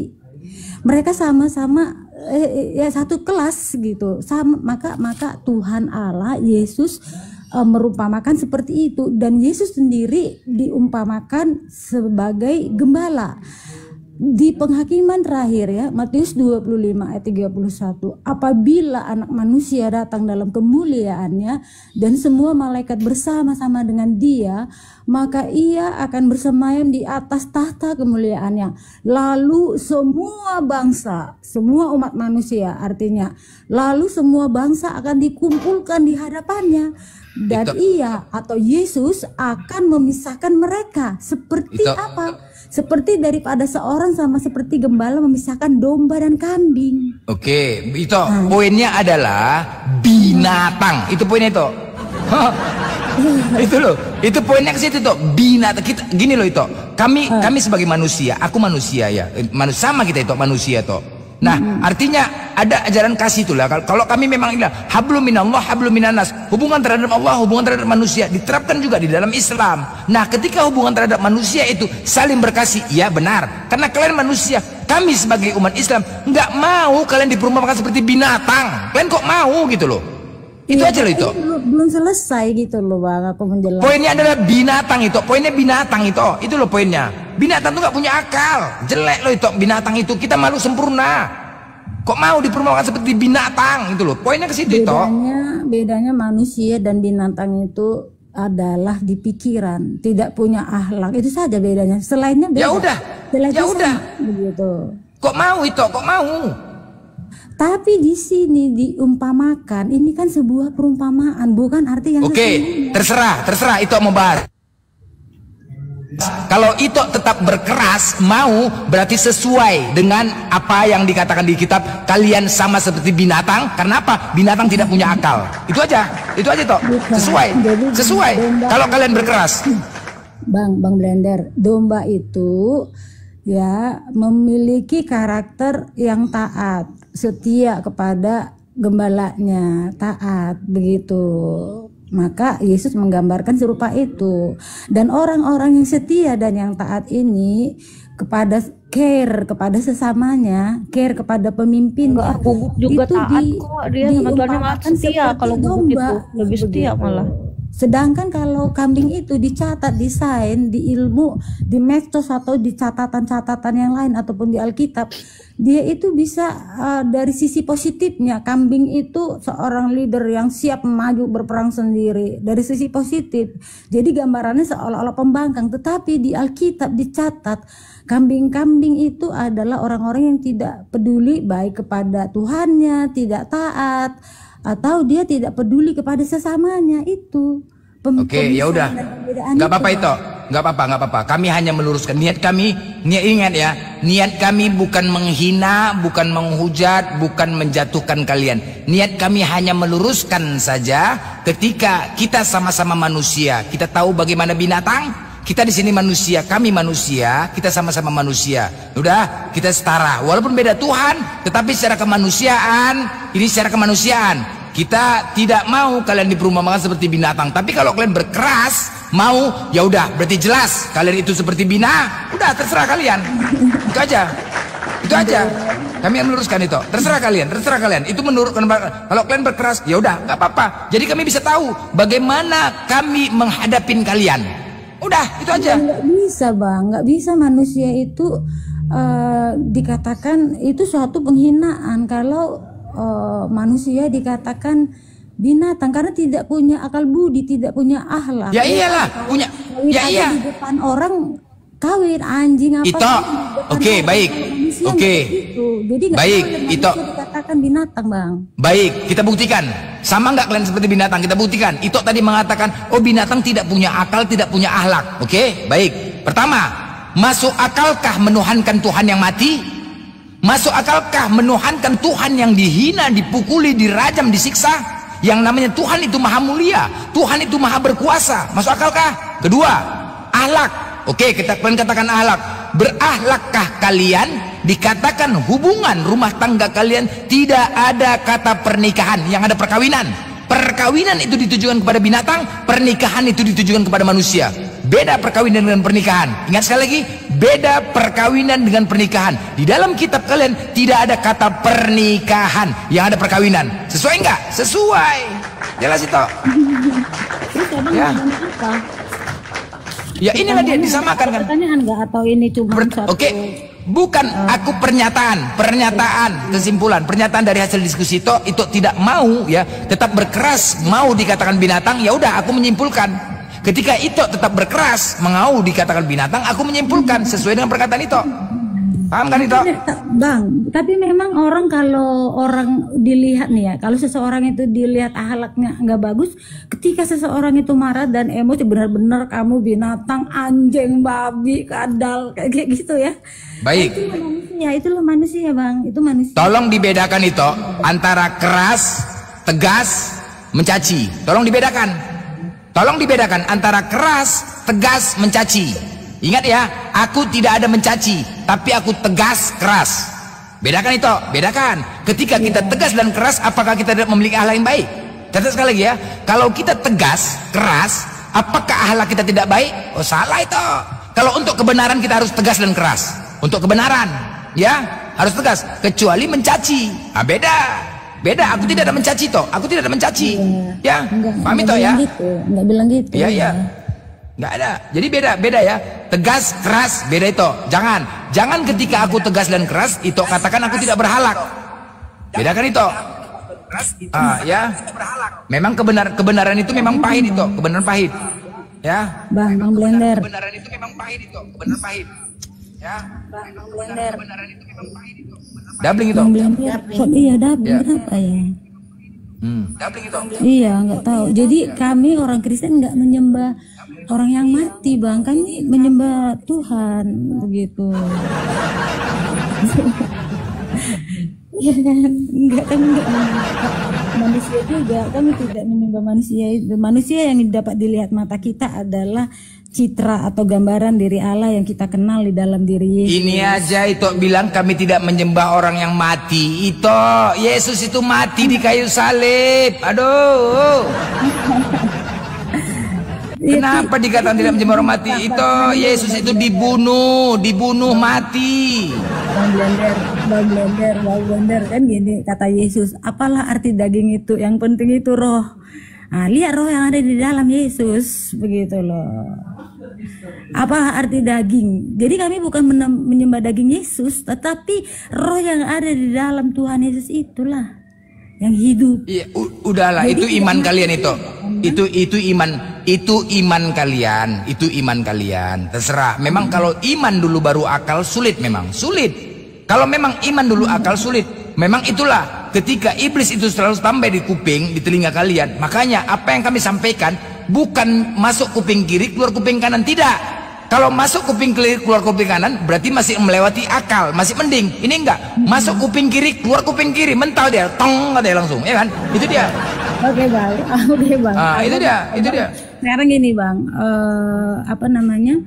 Speaker 7: Mereka sama-sama satu kelas gitu. Maka Tuhan Allah Yesus merumpamakan seperti itu, dan Yesus sendiri diumpamakan sebagai gembala. Di penghakiman terakhir ya, Matius 25 ayat 31, apabila anak manusia datang dalam kemuliaannya dan semua malaikat bersama-sama dengan dia, maka ia akan bersemayam di atas tahta kemuliaannya. Lalu semua bangsa, semua umat manusia, artinya lalu semua bangsa akan dikumpulkan di hadapannya, dan ia atau Yesus akan memisahkan mereka seperti apa? Seperti daripada seorang sama seperti gembala memisahkan domba dan kambing.
Speaker 1: Oke, itu poinnya adalah binatang. Itu poinnya itu. Itu loh. Itu poinnya ke situ tuh. Binatang. Kita gini loh itu. Kami sebagai manusia, aku manusia ya. Sama kita itu manusia tuh. Nah, artinya ada ajaran kasih itulah. Kalau kami memang ilah hablum minallah hablum minanas, hubungan terhadap Allah, hubungan terhadap manusia diterapkan juga di dalam Islam. Nah, ketika hubungan terhadap manusia itu saling berkasih, ya benar. Karena kalian manusia, kami sebagai umat Islam nggak mau kalian diperumpamakan seperti binatang. Kalian kok mau gitu loh? Itu aja loh itu.
Speaker 7: Belum selesai gitu loh bang, aku menjelaskan.
Speaker 1: Poinnya adalah binatang itu. Poinnya binatang itu. Itu loh poinnya. Binatang tuh nggak punya akal. Jelek loh itu binatang itu. Kita malu sempurna. Kok mau diperumpamakan seperti binatang itu loh. Poinnya ke situ itu.
Speaker 7: Bedanya manusia dan binatang itu adalah di pikiran, tidak punya akhlak. Itu saja bedanya. Selainnya beda.
Speaker 1: Ya udah.
Speaker 7: Begitu.
Speaker 1: Kok mau itu? Kok mau?
Speaker 7: Tapi di sini diumpamakan, ini kan sebuah perumpamaan, bukan arti yang
Speaker 1: terserah itu mau bahas. Kalau itu tetap berkeras mau, berarti sesuai dengan apa yang dikatakan di kitab, kalian sama seperti binatang. Karena apa? Binatang tidak punya akal. Itu aja toh. Sesuai. Kalau kalian berkeras.
Speaker 7: Bang Blender, domba itu ya memiliki karakter yang taat, setia kepada gembalanya, taat begitu. Maka Yesus menggambarkan serupa itu. Dan orang-orang yang setia dan yang taat ini kepada care kepada sesamanya, care kepada pemimpinnya.
Speaker 6: Guguk juga taat kok, dia sama Tuhannya malah setia. Kalau guguk itu lebih setia malah.
Speaker 7: Sedangkan kalau kambing itu dicatat, desain di ilmu, di medsos atau di catatan-catatan yang lain ataupun di Alkitab, dia itu bisa dari sisi positifnya, kambing itu seorang leader yang siap maju berperang sendiri dari sisi positif. Jadi gambarannya seolah-olah pembangkang, tetapi di Alkitab dicatat kambing-kambing itu adalah orang-orang yang tidak peduli baik kepada Tuhannya, tidak taat, atau dia tidak peduli kepada sesamanya. Itu
Speaker 1: Oke, ya udah, nggak apa-apa itu, nggak apa-apa. Kami hanya meluruskan niat kami. Ingat ya, niat kami bukan menghina, bukan menghujat, bukan menjatuhkan kalian. Niat kami hanya meluruskan saja. Ketika kita sama-sama manusia, kita tahu bagaimana binatang, Kita di sini manusia, kami manusia, kita sama-sama manusia. Udah, kita setara. Walaupun beda Tuhan, tetapi secara kemanusiaan, ini secara kemanusiaan. Kita tidak mau kalian diperumpamakan seperti binatang. Tapi kalau kalian berkeras, mau, ya udah, berarti jelas kalian itu seperti binatang. Udah, terserah kalian. Itu aja. Itu aja. Kami meluruskan itu. Terserah kalian, terserah kalian. Itu menurut kalau kalian berkeras, ya udah, nggak apa-apa. Jadi kami bisa tahu bagaimana kami menghadapin kalian. Udah, itu aja.
Speaker 7: Nggak bisa bang, nggak bisa manusia itu dikatakan itu suatu penghinaan kalau manusia dikatakan binatang karena tidak punya akal budi, tidak punya akhlak.
Speaker 1: Ya iyalah, punya. Ya iya.
Speaker 7: Di depan orang kawin anjing apa?
Speaker 1: Itu, oke, baik, oke.
Speaker 7: Jadi nggak
Speaker 1: baik, itu
Speaker 7: dikatakan binatang bang.
Speaker 1: Baik, kita buktikan. Sama nggak kalian seperti binatang? Kita buktikan. Itu tadi mengatakan, oh binatang tidak punya akal, tidak punya akhlak. Oke, baik. Pertama, masuk akalkah menuhankan Tuhan yang mati? Masuk akalkah menuhankan Tuhan yang dihina, dipukuli, dirajam, disiksa? Yang namanya Tuhan itu maha mulia, Tuhan itu maha berkuasa. Masuk akalkah? Kedua, akhlak. Oke, kalian katakan akhlak. Berahlakkah kalian? Dikatakan hubungan rumah tangga kalian tidak ada kata pernikahan, yang ada perkawinan. Perkawinan itu ditujukan kepada binatang, pernikahan itu ditujukan kepada manusia. Beda perkawinan dengan pernikahan. Ingat sekali lagi, beda perkawinan dengan pernikahan. Di dalam kitab kalian tidak ada kata pernikahan, yang ada perkawinan. Sesuai enggak? Sesuai. Jelas itu. Ya. Ya inilah dia disamakan kan.
Speaker 7: Pertanyaan enggak atau ini cuma satu.
Speaker 1: Oke. Bukan aku pernyataan kesimpulan, pernyataan dari hasil diskusi itu tidak mau ya, tetap berkeras mau dikatakan binatang, ya udah aku menyimpulkan. Ketika itu tetap berkeras mau dikatakan binatang, aku menyimpulkan sesuai dengan perkataan itu. Paham kan itu?
Speaker 7: Bang, tapi memang orang kalau orang dilihat nih ya, kalau seseorang itu dilihat akhlaknya nggak bagus, ketika seseorang itu marah dan emosi benar-benar kamu binatang, anjing, babi, kadal, kayak gitu ya.
Speaker 1: Baik.
Speaker 7: Itulah manusia bang, itu manusia.
Speaker 1: Tolong dibedakan itu antara keras, tegas, mencaci. Tolong dibedakan. Tolong dibedakan antara keras, tegas, mencaci. Ingat ya, aku tidak ada mencaci, tapi aku tegas, keras. Bedakan itu, bedakan. Ketika kita tegas dan keras, apakah kita tidak memiliki akhlak yang baik? Catat sekali lagi ya, kalau kita tegas, keras, apakah akhlak kita tidak baik? Oh salah itu. Kalau untuk kebenaran kita harus tegas dan keras. Untuk kebenaran, ya harus tegas. Kecuali mencaci, beda. Beda, aku tidak ada mencaci toh. Aku tidak ada mencaci. Ya, paham itu ya?
Speaker 7: Enggak bilang gitu.
Speaker 1: Iya, iya. Nggak ada. Jadi beda ya. Tegas, keras, beda itu. Jangan ketika aku tegas dan keras itu katakan aku tidak berhalak. Bedakan itu. Ya. Memang kebenaran itu memang pahit itu, kebenaran pahit. Ya.
Speaker 7: Bang Blender.
Speaker 1: Kebenaran itu memang pahit itu, kebenaran pahit. Ya.
Speaker 7: Bang Blender.
Speaker 1: Kebenaran itu memang pahit itu. Dabling itu.
Speaker 7: Bang Blender. Iya, dabling kenapa ya?
Speaker 1: Dabling itu.
Speaker 7: Iya, nggak tahu. Jadi kami orang Kristen nggak menyembah orang yang mati bang, kami menyembah Tuhan begitu. Ya kan, enggak, kami enggak manusia juga, kami tidak menyembah manusia itu. Manusia yang dapat dilihat mata kita adalah citra atau gambaran diri Allah yang kita kenal di dalam diri Yesus.
Speaker 1: Ini aja itu bilang kami tidak menyembah orang yang mati. Itu Yesus itu mati di kayu salib. Aduh. Kenapa dikatakan tidak menyembah orang mati? Itu Yesus itu dibunuh mati.
Speaker 7: Bang Blender kan gini kata Yesus, apalah arti daging itu? Yang penting itu roh. Nah, lihat roh yang ada di dalam Yesus, begitu loh. Apa arti daging? Jadi kami bukan menyembah daging Yesus, tetapi roh yang ada di dalam Tuhan Yesus itulah yang hidup.
Speaker 1: Iya, udahlah. Jadi, itu iman kalian itu. Itu iman kalian. Terserah. Memang kalau iman dulu baru akal sulit memang. Sulit. Kalau memang iman dulu akal sulit. Memang itulah ketika iblis itu selalu sampai di kuping, di telinga kalian. Makanya apa yang kami sampaikan bukan masuk kuping kiri keluar kuping kanan, tidak. Kalau masuk kuping kiri keluar kuping kanan berarti masih melewati akal, masih mending. Ini enggak, masuk kuping kiri keluar kuping kiri, mental dia, tong ada langsung, ya kan? Itu dia.
Speaker 7: Oke bang.
Speaker 1: Itu dia.
Speaker 7: sekarang gini bang, apa namanya,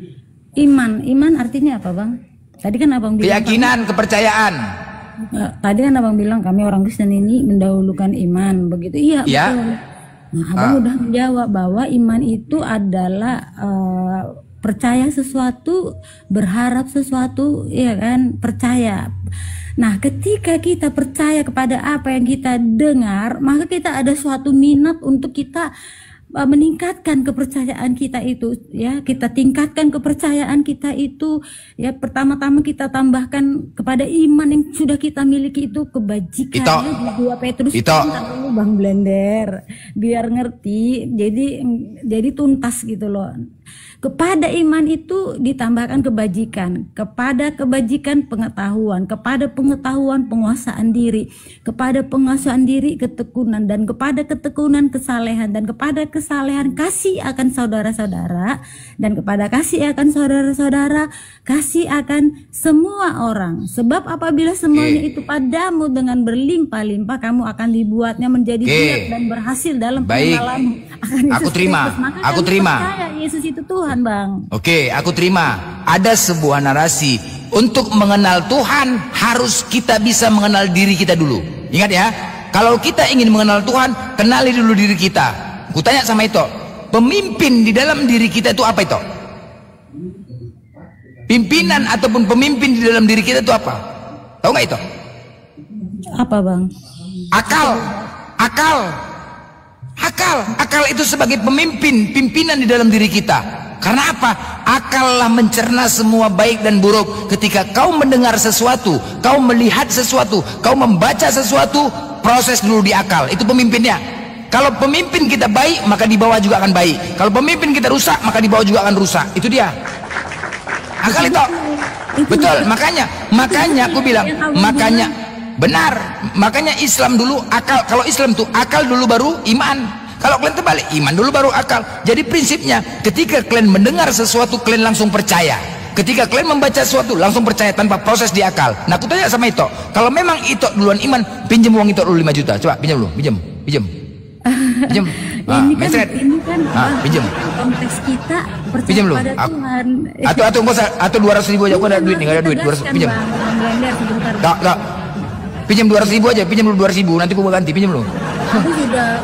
Speaker 7: iman artinya apa bang? Tadi kan abang bilang
Speaker 1: keyakinan, kepercayaan.
Speaker 7: Tadi kan abang bilang kami orang Kristen ini mendahulukan iman, begitu. Iya
Speaker 1: Ya.
Speaker 7: betul. Nah, abang udah menjawab bahwa iman itu adalah percaya sesuatu, berharap sesuatu, ya kan, percaya. Nah, ketika kita percaya kepada apa yang kita dengar, maka kita ada suatu minat untuk kita meningkatkan kepercayaan kita itu, ya. Kita tingkatkan kepercayaan kita itu, ya. Pertama-tama kita tambahkan kepada iman yang sudah kita miliki itu kebajikan,
Speaker 1: Ito.
Speaker 7: ya. Di 2 Petrus
Speaker 1: Ito.
Speaker 7: dulu Bang Blender biar ngerti, jadi tuntas gitu loh. Kepada iman itu ditambahkan kebajikan, kepada kebajikan pengetahuan, kepada pengetahuan penguasaan diri, kepada penguasaan diri ketekunan, dan kepada ketekunan kesalehan, dan kepada kesalehan kasih akan saudara-saudara, dan kepada kasih akan saudara-saudara kasih akan semua orang. Sebab apabila semuanya itu padamu dengan berlimpah-limpah, kamu akan dibuatnya menjadi giat dan berhasil dalam
Speaker 1: Baik.
Speaker 7: pengenalanmu akan Yesus
Speaker 1: Aku terima.
Speaker 7: Kristus. Maka
Speaker 1: Aku
Speaker 7: kami
Speaker 1: terima.
Speaker 7: percaya Yesus itu Tuhan, Bang.
Speaker 1: Oke, aku terima. Ada sebuah narasi. Untuk mengenal Tuhan, harus kita bisa mengenal diri kita dulu. Ingat ya, kalau kita ingin mengenal Tuhan, kenali dulu diri kita. Aku tanya sama itu, pemimpin di dalam diri kita itu apa itu? Pimpinan ataupun pemimpin di dalam diri kita itu apa? Tahu nggak itu?
Speaker 7: Apa, Bang?
Speaker 1: Akal itu sebagai pimpinan di dalam diri kita. Karena apa? Akallah mencerna semua baik dan buruk. Ketika kau mendengar sesuatu, kau melihat sesuatu, kau membaca sesuatu, proses dulu di akal. Itu pemimpinnya. Kalau pemimpin kita baik, maka di bawah juga akan baik. Kalau pemimpin kita rusak, maka di bawah juga akan rusak. Itu dia. Akal itu. Betul. Makanya aku bilang, benar. Makanya Islam dulu akal. Kalau Islam tuh akal dulu baru iman. Kalau kalian terbalik, iman dulu baru akal. Jadi prinsipnya, ketika kalian mendengar sesuatu, kalian langsung percaya. Ketika kalian membaca sesuatu, langsung percaya tanpa proses di akal. Nah, aku tanya sama Ito, kalau memang Ito duluan iman, pinjam uang Ito dulu 5 juta. Coba pinjam dulu, pinjam. Pinjam.
Speaker 7: Konteks kita percaya
Speaker 1: Pinjam lu.
Speaker 7: pada Tuhan.
Speaker 1: Atau 200.000 aja. Aku ada duit nih, nggak ada duit. 200, pinjam. Tak. Pinjam 200.000 aja. Pinjam dulu 200.000. Nanti aku ganti. Pinjam lu.
Speaker 7: Aku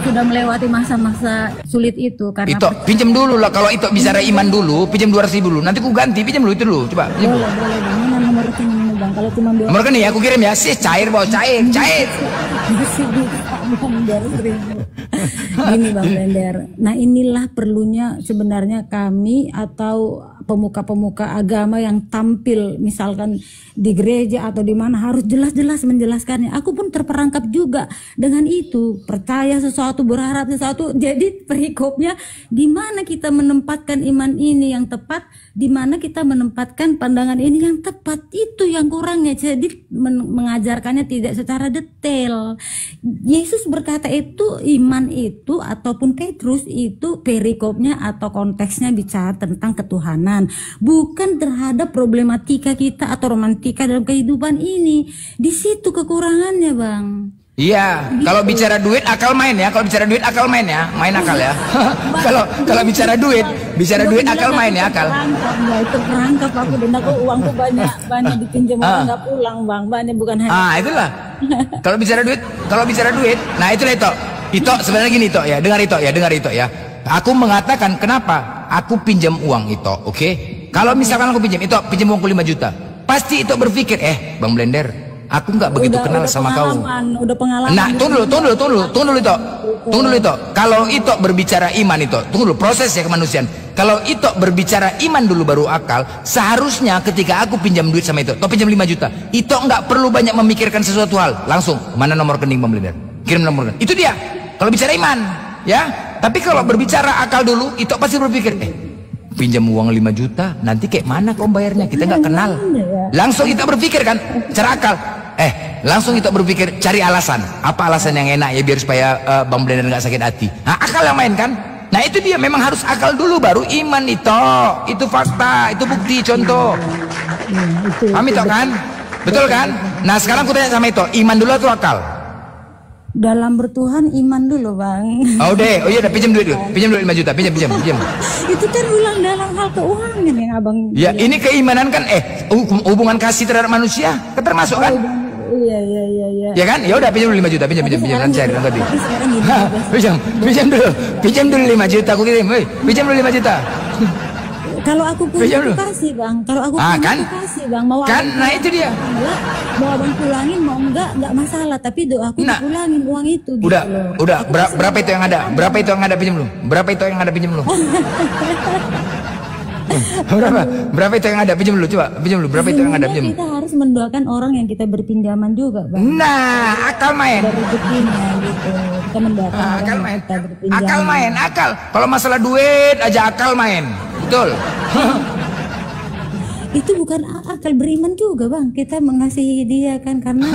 Speaker 7: sudah melewati masa-masa sulit itu karena
Speaker 1: Ito, pinjam dulu lah. Kalau Ito bicara iman dulu, pinjam 200.000 dulu. Nanti aku ganti. Pinjam dulu itu dulu. Coba. Pinjam dulu.
Speaker 7: boleh mana nomor rekeningmu Bang? Kalau cuma
Speaker 1: Nomor kan nih, aku kirim ya. Sih cair bawa cair.
Speaker 7: masih bisa Bang Gini Bang Blender. Nah, inilah perlunya sebenarnya kami atau pemuka-pemuka agama yang tampil misalkan di gereja atau di mana harus jelas-jelas menjelaskannya. Aku pun terperangkap juga dengan itu, percaya sesuatu, berharap sesuatu. Jadi perikopnya di mana kita menempatkan iman ini yang tepat, di mana kita menempatkan pandangan ini yang tepat, itu yang kurangnya. Jadi mengajarkannya tidak secara detail. Yesus berkata itu iman itu ataupun Petrus itu perikopnya atau konteksnya bicara tentang ketuhanan, bukan terhadap problematika kita atau romantika dalam kehidupan ini. Di situ kekurangannya, Bang.
Speaker 1: Iya, kalau bicara duit akal main ya. Kalau bicara duit akal main ya, main akal ya. Kalau bicara duit akal main ya, akal.
Speaker 7: Itu perangkap aku dan aku uangku banyak dipinjam orang nggak pulang, Bang. Banyak bukan hanya.
Speaker 1: Itulah. Kalau bicara duit, nah itulah itu sebenarnya gini ya, dengar itu ya. Aku mengatakan kenapa aku pinjam uang itu, oke? Kalau misalkan aku pinjam uangku 5 juta, pasti itu berpikir, Bang Blender, aku nggak begitu kenal sama kau.
Speaker 7: Udah pengalaman.
Speaker 1: Nah, tunggu dulu itu. Kalau itu berbicara iman itu, tunggu dulu proses ya kemanusiaan. Kalau itu berbicara iman dulu baru akal, seharusnya ketika aku pinjam duit sama itu, pinjam 5 juta, itu nggak perlu banyak memikirkan sesuatu hal, langsung mana nomor rekening Bang Blender, kirim nomor rekening. Itu dia. Kalau bicara iman, ya. Tapi kalau berbicara akal dulu, itu pasti berpikir, pinjam uang 5 juta, nanti kayak mana kau bayarnya? Kita nggak kenal. Langsung kita berpikir kan, cara akal. Langsung kita berpikir cari alasan. Apa alasan yang enak ya biar supaya Bang Blender nggak sakit hati. Nah, akal yang main kan. Nah itu dia, memang harus akal dulu baru iman itu. Itu fakta, itu bukti, contoh. Paham itu kan? Betul kan? Nah sekarang aku tanya sama itu, iman dulu atau akal?
Speaker 7: dalam bertuhan iman dulu bang.
Speaker 1: Oh deh, oh iya, pinjam duit dulu, pinjam dulu 5 juta, pinjam.
Speaker 7: Itu kan ulang dalam hal keuangan yang abang.
Speaker 1: Ya ini keimanan kan, hubungan kasih terhadap manusia, kan termasuk kan?
Speaker 7: Iya.
Speaker 1: Ya kan? Ya udah pinjam dulu 5 juta, pinjam nanti cari nanti.
Speaker 7: Tapi sekarang gini,
Speaker 1: Pinjam dulu 5 juta, aku kirim, pinjam dulu 5 juta.
Speaker 7: kalau aku punya aku kasih bang, kalau aku punya
Speaker 1: kan?
Speaker 7: aku kasih bang, mau
Speaker 1: Kan,
Speaker 7: abang
Speaker 1: nah itu dia.
Speaker 7: enggak, mau abang pulangin mau enggak masalah, tapi doaku dipulangin uang itu.
Speaker 1: Udah,
Speaker 7: gitu loh.
Speaker 1: udah. Berapa itu yang ada? Berapa itu yang ada pinjam lu? Berapa itu yang ada pinjam lu? Berapa itu yang ada pinjam lu? Coba pinjam lu. Berapa itu yang ada pinjam?
Speaker 7: Kita harus mendoakan orang yang kita berpinjaman juga, bang.
Speaker 1: Nah, akal main.
Speaker 7: Dari rezekinya gitu. Kita mendoakan orang
Speaker 1: Akal
Speaker 7: yang
Speaker 1: main.
Speaker 7: kita berpinjaman.
Speaker 1: Akal. Kalau masalah duit aja akal main. Betul.
Speaker 7: Itu bukan akal, beriman juga, bang. Kita mengasihi dia kan karena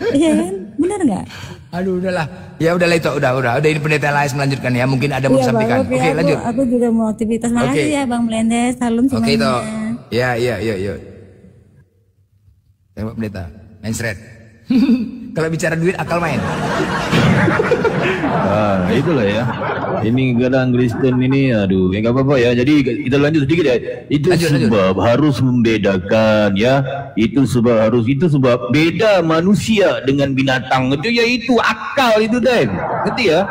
Speaker 7: iya kan? Benar nggak?
Speaker 1: Aduh, udahlah. Ya udahlah itu, udah ini pendeta lain melanjutkan ya. Mungkin ada mau
Speaker 7: Iya,
Speaker 1: sampaikan.
Speaker 7: Bang.
Speaker 1: Oke, lanjut.
Speaker 7: Aku juga mau aktivitas. Makasih ya Bang Melendes. Salam semuanya.
Speaker 1: Oke itu. Ya. Tembak pendeta. Main seret. Kalau bicara duit akal main.
Speaker 5: Itulah ya. Ini kadang Kristen ini, aduh, ya nggak apa-apa ya. Jadi kita lanjut sedikit ya. Itu sebab harus membedakan ya. Itu sebab beda manusia dengan binatang. Itu yaitu akal itu deh. Ngerti ya?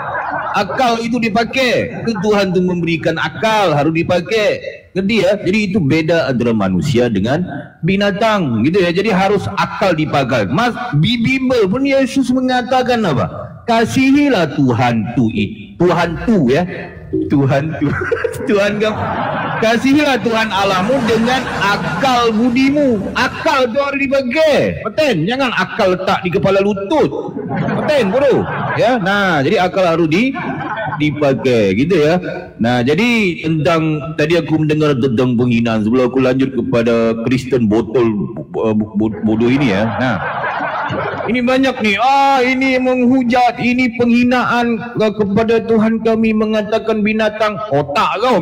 Speaker 5: Akal itu dipakai. Tuhan tuh memberikan akal, harus dipakai. Ngerti ya? Jadi itu beda antara manusia dengan binatang gitu ya. Jadi harus akal dipakai. Mas, di Bible pun Yesus mengatakan apa? Kasihilah Tuhan ya. Tuhan kamu. Kasihilah Tuhan Allahmu dengan akal budimu. Akal itu harus dipakai. Betul? Jangan akal letak di kepala lutut. Betul, bro? Ya. Nah, jadi akal harus dipakai gitu ya. Nah, jadi tentang tadi aku mendengar tentang penghinaan, sebelum aku lanjut kepada Kristen botol bodoh ini ya. Nah, ini banyak nih, ini menghujat, ini penghinaan kepada Tuhan kami, mengatakan binatang. Otak kau